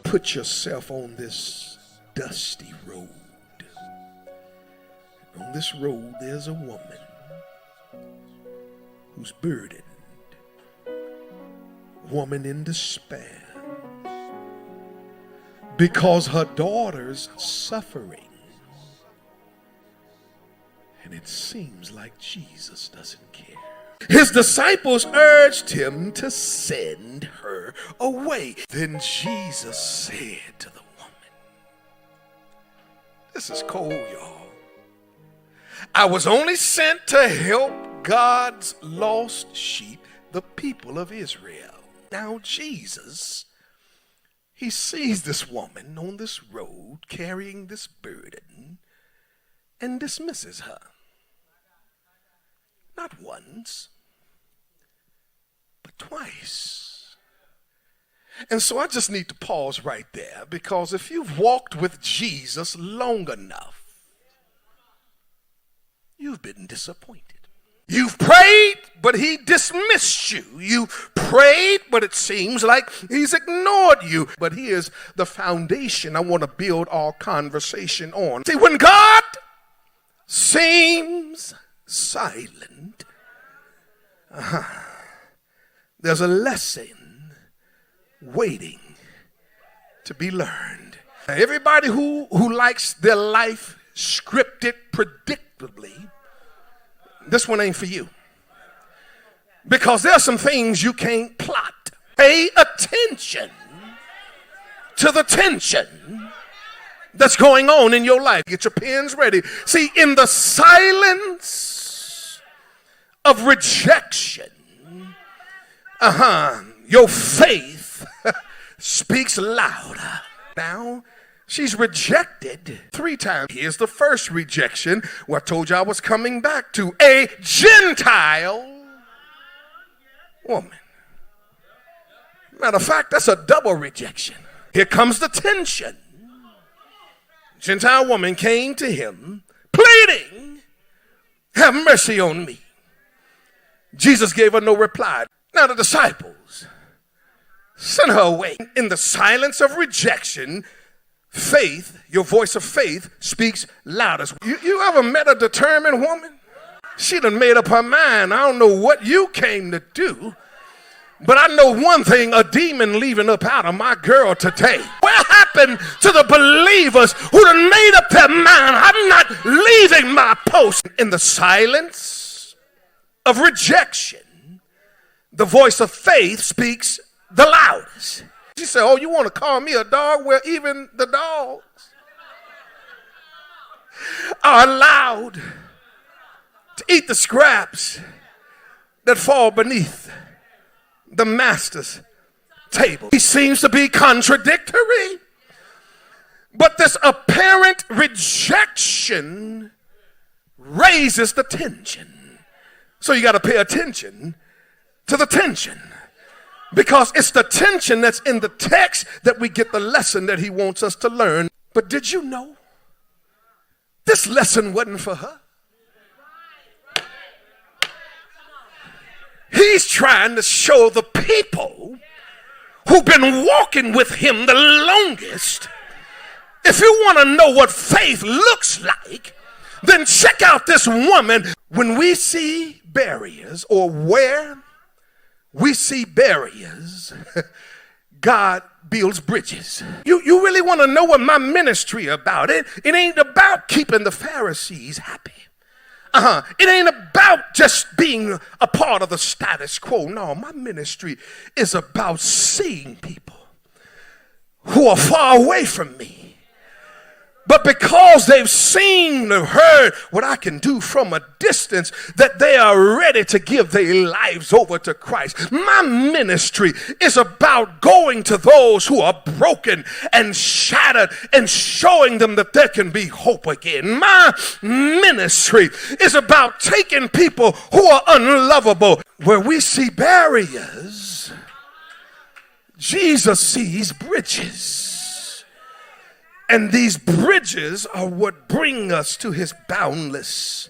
Put yourself on this dusty road. On this road, there's a woman who's burdened, woman in despair, because her daughter's suffering. And it seems like Jesus doesn't care. His disciples urged him to send her away. Then Jesus said to the woman, this is cold, y'all. I was only sent to help God's lost sheep, the people of Israel. Now Jesus, he sees this woman on this road carrying this burden and dismisses her. Not once, but twice. And so I just need to pause right there, because if you've walked with Jesus long enough, you've been disappointed. You've prayed, but he dismissed you. You prayed, but it seems like he's ignored you. But here's the foundation I want to build our conversation on. See, when God seems silent, there's a lesson waiting to be learned. Now, everybody who likes their life scripted predictably, this one ain't for you, because there are some things you can't plot. Pay attention to the tension that's going on in your life. Get your pens ready. See, in the silence of rejection, your faith speaks louder. Now, she's rejected 3 times. Here's the first rejection, where I told you I was coming back to: a Gentile woman. Matter of fact, that's a double rejection. Here comes the tension. Gentile woman came to him pleading, have mercy on me. Jesus gave her no reply. Now the disciples sent her away. In the silence of rejection, faith, your voice of faith, speaks loudest. You ever met a determined woman? She done made up her mind. I don't know what you came to do, but I know one thing: a demon leaving up out of my girl today. What happened to the believers who done made up their mind? I'm not leaving my post. In the silence of rejection, the voice of faith speaks the loudest. She said, oh, you want to call me a dog? Well, even the dogs are allowed to eat the scraps that fall beneath the master's table. He seems to be contradictory, but this apparent rejection raises the tension. So you got to pay attention to the tension, because it's the tension that's in the text that we get the lesson that he wants us to learn. But did you know this lesson wasn't for her? He's trying to show the people who've been walking with him the longest, if you want to know what faith looks like, then check out this woman. When we see barriers, or where we see barriers, God builds bridges. You really want to know what my ministry about? It ain't about keeping the Pharisees happy. It ain't about just being a part of the status quo. No, my ministry is about seeing people who are far away from me, but because they've seen or heard what I can do from a distance, that they are ready to give their lives over to Christ. My ministry is about going to those who are broken and shattered and showing them that there can be hope again. My ministry is about taking people who are unlovable. Where we see barriers, Jesus sees bridges. And these bridges are what bring us to his boundless